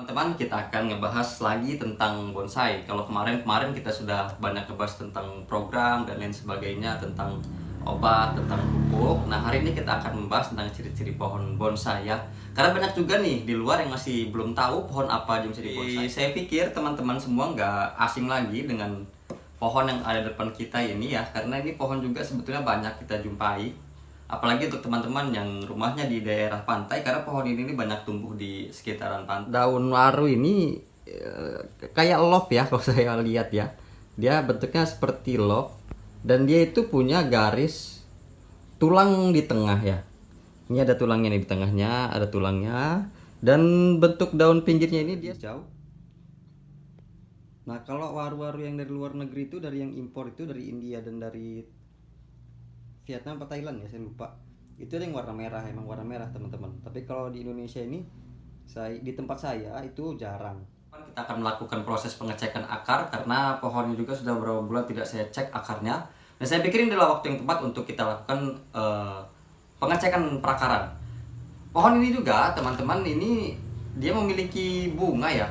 Teman-teman, kita akan ngebahas lagi tentang bonsai. Kalau kemarin kita sudah banyak ngebahas tentang program dan lain sebagainya, tentang obat, tentang pupuk. Nah, hari ini kita akan membahas tentang ciri-ciri pohon bonsai ya. Karena banyak juga nih di luar yang masih belum tahu pohon apa aja bisa dibonsai. Saya pikir teman-teman semua nggak asing lagi dengan pohon yang ada di depan kita ini ya. Karena ini pohon juga sebetulnya banyak kita jumpai. Apalagi untuk teman-teman yang rumahnya di daerah pantai, karena pohon ini banyak tumbuh di sekitaran pantai. Daun waru ini kayak love ya kalau saya lihat ya. Dia bentuknya seperti love dan dia itu punya garis tulang di tengah ya. Ini ada tulangnya nih di tengahnya, ada tulangnya, dan bentuk daun pinggirnya ini dia jauh. Nah, kalau waru-waru yang dari luar negeri itu, dari yang impor itu dari India dan dari Vietnam atau Thailand ya, saya lupa. Itu ada yang warna merah, emang warna merah teman-teman. Tapi kalau di Indonesia ini, di tempat saya itu jarang. Kita akan melakukan proses pengecekan akar karena pohon ini juga sudah beberapa bulan tidak saya cek akarnya. Dan saya pikir ini adalah waktu yang tepat untuk kita lakukan pengecekan perakaran. Pohon ini juga teman-teman, ini dia memiliki bunga ya.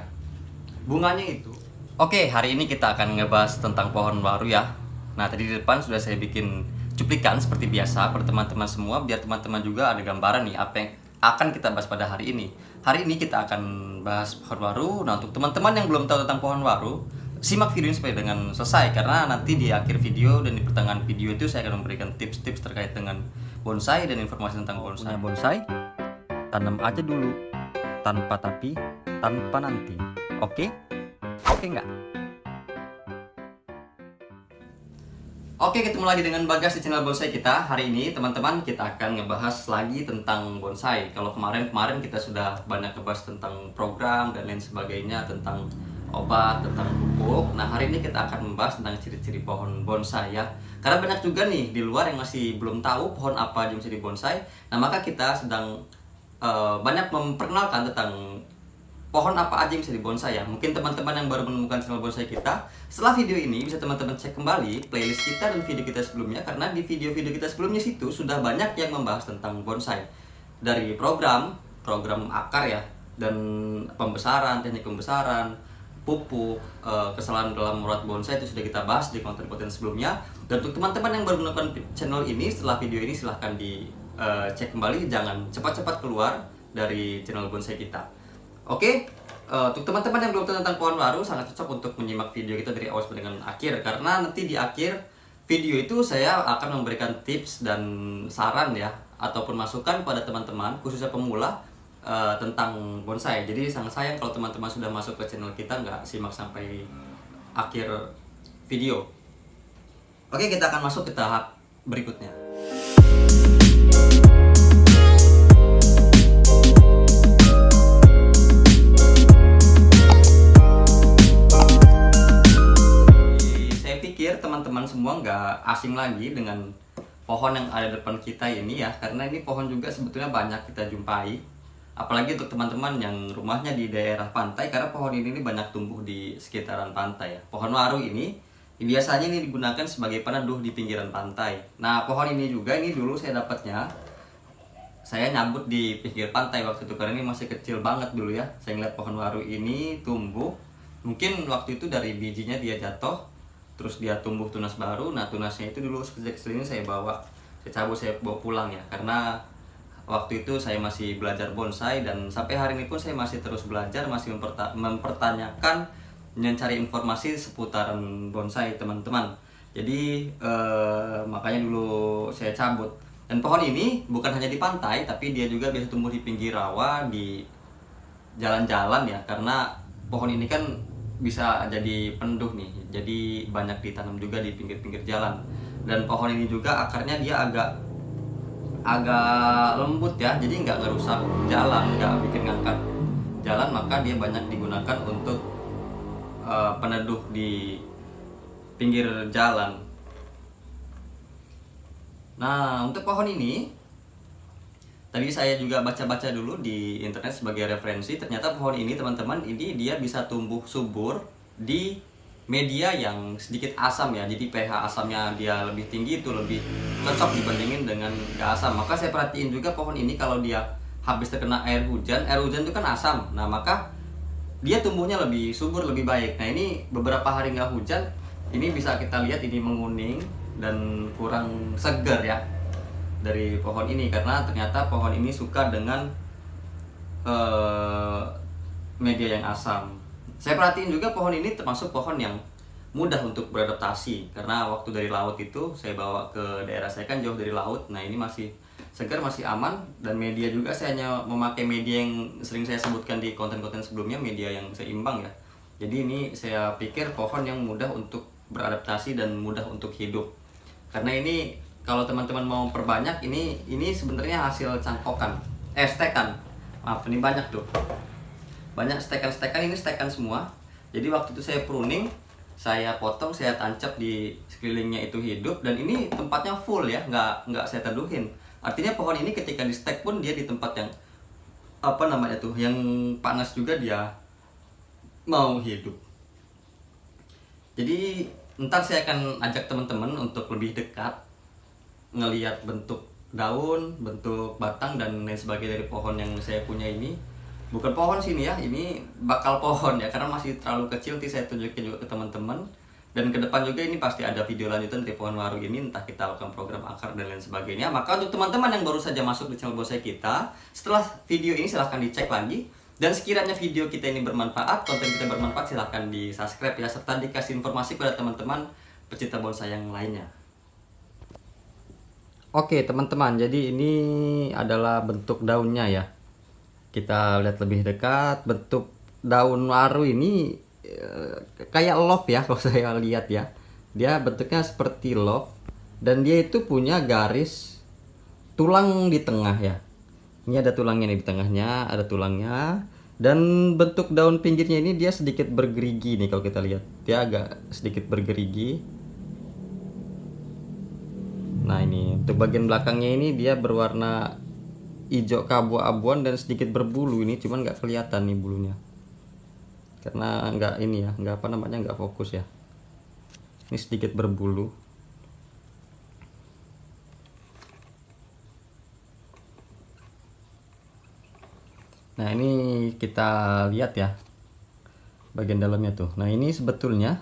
Bunganya itu. Oke, hari ini kita akan ngebahas tentang pohon waru ya. Nah, tadi di depan sudah saya bikin cuplikan seperti biasa pada teman-teman semua, biar teman-teman juga ada gambaran nih apa yang akan kita bahas pada hari ini. Hari ini kita akan bahas pohon waru. Nah, untuk teman-teman yang belum tahu tentang pohon waru, simak video ini sampai dengan selesai, karena nanti di akhir video dan di pertengahan video itu saya akan memberikan tips-tips terkait dengan bonsai dan informasi tentang bonsai. Bonsai, tanam aja dulu, tanpa tapi, tanpa nanti. Oke? Oke nggak? Oke, ketemu lagi dengan Bagas di channel bonsai kita. Hari ini teman-teman kita akan ngebahas lagi tentang bonsai. Kalau kemarin kita sudah banyak ngebahas tentang program dan lain sebagainya, tentang obat, tentang pupuk. Nah, hari ini kita akan membahas tentang ciri-ciri pohon bonsai ya. Karena banyak juga nih di luar yang masih belum tahu pohon apa aja bisa dibonsai. Nah, maka kita sedang banyak memperkenalkan tentang pohon apa aja yang bisa dibonsai ya. Mungkin teman-teman yang baru menemukan channel bonsai kita, setelah video ini bisa teman-teman cek kembali playlist kita dan video kita sebelumnya, karena di video-video kita sebelumnya situ sudah banyak yang membahas tentang bonsai. Dari program akar ya, dan pembesaran, teknik pembesaran, pupuk, kesalahan dalam merawat bonsai itu sudah kita bahas di konten-konten sebelumnya. Dan untuk teman-teman yang baru menemukan channel ini, setelah video ini silahkan cek kembali, jangan cepat-cepat keluar dari channel bonsai kita. Oke, untuk teman-teman yang belum tahu tentang pohon waru, sangat cocok untuk menyimak video kita dari awal sampai dengan akhir, karena nanti di akhir video itu saya akan memberikan tips dan saran ya, ataupun masukan pada teman-teman khususnya pemula tentang bonsai. Jadi sangat sayang kalau teman-teman sudah masuk ke channel kita nggak simak sampai akhir video. Oke, kita akan masuk ke tahap berikutnya. Teman-teman semua nggak asing lagi dengan pohon yang ada di depan kita ini ya, karena ini pohon juga sebetulnya banyak kita jumpai, apalagi untuk teman-teman yang rumahnya di daerah pantai, karena pohon ini banyak tumbuh di sekitaran pantai ya. Pohon waru ini biasanya ini digunakan sebagai peneduh di pinggiran pantai. Nah, pohon ini juga ini dulu saya dapatnya, saya nyambut di pinggir pantai waktu itu, karena ini masih kecil banget dulu ya. Saya ngeliat pohon waru ini tumbuh, mungkin waktu itu dari bijinya dia jatuh, terus dia tumbuh tunas baru. Nah, tunasnya itu dulu sekecil ini saya cabut, saya bawa pulang ya, karena waktu itu saya masih belajar bonsai, dan sampai hari ini pun saya masih terus belajar, masih mempertanyakan dan cari informasi seputaran bonsai teman-teman. Jadi makanya dulu saya cabut. Dan pohon ini bukan hanya di pantai, tapi dia juga biasa tumbuh di pinggir rawa, di jalan-jalan ya, karena pohon ini kan bisa jadi peneduh nih, jadi banyak ditanam juga di pinggir-pinggir jalan. Dan pohon ini juga akarnya dia agak lembut ya, jadi nggak ngerusak jalan, nggak bikin ngangkat jalan, maka dia banyak digunakan untuk peneduh di pinggir jalan. Nah, untuk pohon ini tadi saya juga baca-baca dulu di internet sebagai referensi. Ternyata pohon ini teman-teman, ini dia bisa tumbuh subur di media yang sedikit asam ya. Jadi pH asamnya dia lebih tinggi, itu lebih cocok dibandingin dengan gak asam. Maka saya perhatiin juga pohon ini kalau dia habis terkena air hujan itu kan asam. Nah, maka dia tumbuhnya lebih subur, lebih baik. Nah ini beberapa hari nggak hujan, ini bisa kita lihat ini menguning dan kurang segar ya dari pohon ini, karena ternyata pohon ini suka dengan media yang asam. Saya perhatiin juga pohon ini termasuk pohon yang mudah untuk beradaptasi, karena waktu dari laut itu saya bawa ke daerah saya kan jauh dari laut. Nah ini masih segar, masih aman, dan media juga saya hanya memakai media yang sering saya sebutkan di konten-konten sebelumnya, media yang seimbang ya. Jadi ini saya pikir pohon yang mudah untuk beradaptasi dan mudah untuk hidup. Karena ini kalau teman-teman mau perbanyak, ini sebenarnya hasil cangkokan, stekan. Maaf, ini banyak tuh. Banyak stekan-stekan, ini stekan semua. Jadi waktu itu saya pruning, saya potong, saya tancap di sekelilingnya itu hidup, dan ini tempatnya full ya, nggak saya teduhin. Artinya pohon ini ketika di stek pun dia di tempat yang apa namanya tuh, yang panas juga dia mau hidup. Jadi ntar saya akan ajak teman-teman untuk lebih dekat ngelihat bentuk daun, bentuk batang dan lain sebagainya dari pohon yang saya punya ini. Bukan pohon sini ya, ini bakal pohon ya, karena masih terlalu kecil. Nanti saya tunjukin juga ke teman-teman. Dan ke depan juga ini pasti ada video lanjutan dari pohon waru ini, entah kita lakukan program akar dan lain sebagainya. Maka untuk teman-teman yang baru saja masuk di channel bonsai kita, setelah video ini silahkan dicek lagi. Dan sekiranya video kita ini bermanfaat, konten kita bermanfaat, silahkan di subscribe ya, serta dikasih informasi pada teman-teman pecinta bonsai yang lainnya. Oke teman-teman, jadi ini adalah bentuk daunnya ya. Kita lihat lebih dekat, bentuk daun waru ini kayak love ya kalau saya lihat ya. Dia bentuknya seperti love, dan dia itu punya garis tulang di tengah ya. Ini ada tulangnya nih di tengahnya, ada tulangnya. Dan bentuk daun pinggirnya ini dia sedikit bergerigi nih kalau kita lihat. Dia agak sedikit bergerigi. Nah ini untuk bagian belakangnya ini dia berwarna hijau keabu-abuan dan sedikit berbulu. Ini cuman nggak kelihatan nih bulunya, karena nggak ini ya, nggak apa namanya, nggak fokus ya. Ini sedikit berbulu. Nah ini kita lihat ya bagian dalamnya tuh. Nah ini sebetulnya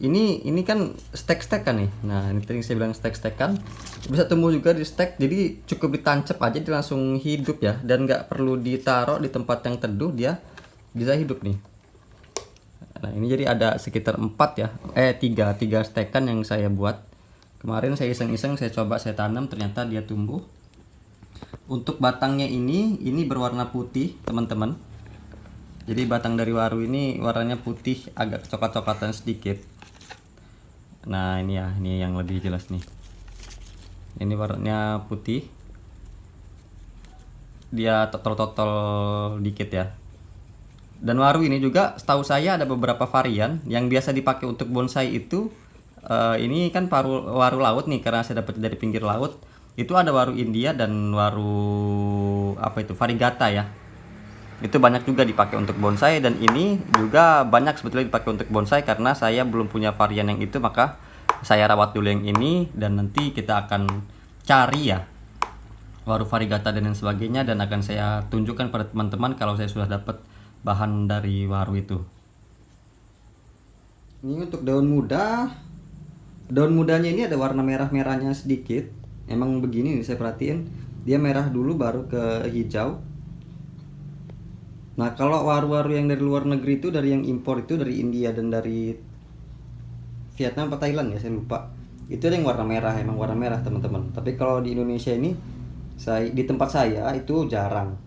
ini kan stek-stekan nih. Nah ini tadi saya bilang stek-stekan bisa tumbuh juga di stek, jadi cukup ditancap aja dia langsung hidup ya, dan nggak perlu ditaruh di tempat yang teduh, dia bisa hidup nih. Nah ini jadi ada sekitar 3 stekan yang saya buat kemarin. Saya iseng-iseng, saya coba saya tanam, ternyata dia tumbuh. Untuk batangnya ini berwarna putih teman-teman. Jadi batang dari waru ini warnanya putih, agak coklat-coklatan sedikit. Nah ini ya, ini yang lebih jelas nih. Ini warnanya putih, dia totol-totol dikit ya. Dan waru ini juga setahu saya ada beberapa varian yang biasa dipakai untuk bonsai itu. Ini kan waru laut nih, karena saya dapat dari pinggir laut. Itu ada waru India dan waru apa itu, varigata ya. Itu banyak juga dipakai untuk bonsai, dan ini juga banyak sebetulnya dipakai untuk bonsai. Karena saya belum punya varian yang itu, maka saya rawat dulu yang ini, dan nanti kita akan cari ya waru varigata dan lain sebagainya, dan akan saya tunjukkan pada teman-teman kalau saya sudah dapat bahan dari waru itu. Ini untuk daun muda. Daun mudanya ini ada warna merah-merahnya sedikit. Emang begini nih, saya perhatiin dia merah dulu baru ke hijau. Nah kalau waru-waru yang dari luar negeri itu, dari yang impor itu dari India dan dari Vietnam atau Thailand ya, saya lupa. Itu ada yang warna merah, emang warna merah teman-teman. Tapi kalau di Indonesia ini, di tempat saya itu jarang.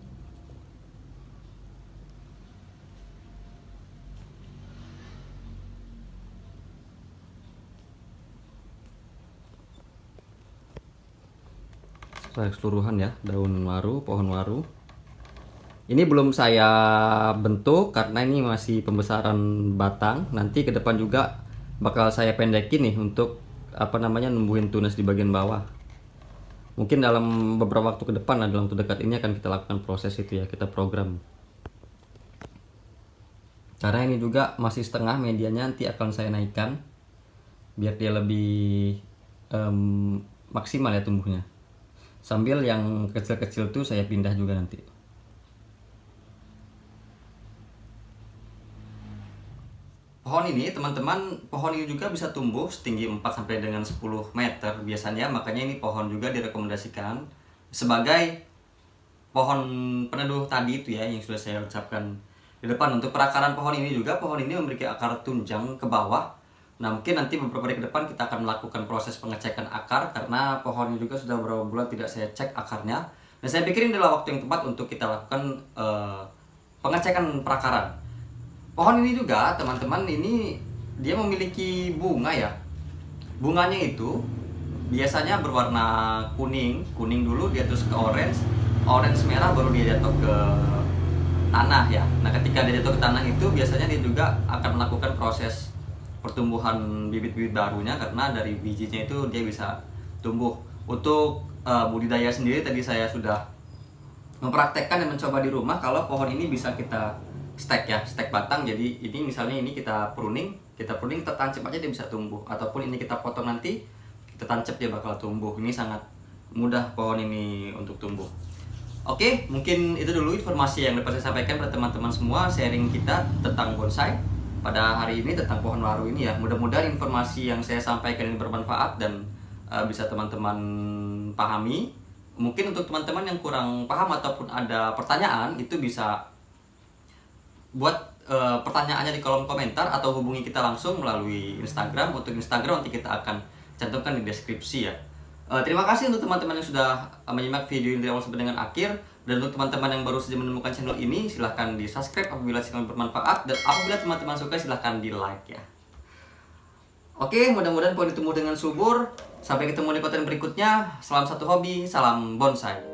Keseluruhan ya daun waru, pohon waru. Ini belum saya bentuk karena ini masih pembesaran batang. Nanti ke depan juga bakal saya pendekin nih untuk apa namanya, numbuhin tunas di bagian bawah. Mungkin dalam beberapa waktu ke depan, dalam waktu dekat ini akan kita lakukan proses itu ya, kita program. Karena ini juga masih setengah, medianya nanti akan saya naikkan biar dia lebih maksimal ya tumbuhnya. Sambil yang kecil-kecil tuh saya pindah juga nanti. pohon ini teman-teman, pohon ini juga bisa tumbuh setinggi 4 sampai dengan 10 meter biasanya, makanya ini pohon juga direkomendasikan sebagai pohon peneduh tadi itu ya yang sudah saya ucapkan di depan. Untuk perakaran pohon ini juga, pohon ini memiliki akar tunjang ke bawah. Nah, mungkin nanti beberapa hari ke depan kita akan melakukan proses pengecekan akar, karena pohon ini juga sudah beberapa bulan tidak saya cek akarnya. Dan saya pikir ini adalah waktu yang tepat untuk kita lakukan pengecekan perakaran. Pohon ini juga teman-teman, ini dia memiliki bunga ya. Bunganya itu biasanya berwarna kuning, kuning dulu dia terus ke orange, orange merah baru dia jatuh ke tanah ya. Nah, ketika dia jatuh ke tanah itu biasanya dia juga akan melakukan proses pertumbuhan bibit-bibit barunya, karena dari bijinya itu dia bisa tumbuh. Untuk budidaya sendiri tadi saya sudah mempraktekkan dan mencoba di rumah. Kalau pohon ini bisa kita stek ya, stek batang. Jadi ini misalnya ini kita pruning tertancap aja dia bisa tumbuh, ataupun ini kita potong nanti kita tancap dia bakal tumbuh. Ini sangat mudah pohon ini untuk tumbuh. Oke, mungkin itu dulu informasi yang dapat saya sampaikan pada teman-teman semua, sharing kita tentang bonsai pada hari ini, tentang pohon waru ini ya. Mudah-mudahan informasi yang saya sampaikan ini bermanfaat dan bisa teman-teman pahami. Mungkin untuk teman-teman yang kurang paham ataupun ada pertanyaan, itu bisa buat pertanyaannya di kolom komentar atau hubungi kita langsung melalui Instagram. Untuk Instagram nanti kita akan cantumkan di deskripsi ya. Terima kasih untuk teman-teman yang sudah menyimak video ini dari awal sampai dengan akhir. Dan untuk teman-teman yang baru saja menemukan channel ini, silahkan di subscribe apabila channel bermanfaat, dan apabila teman-teman suka silahkan di like ya. Oke, mudah-mudahan pohon tumbuh dengan subur. Sampai ketemu di konten berikutnya. Salam satu hobi, salam bonsai.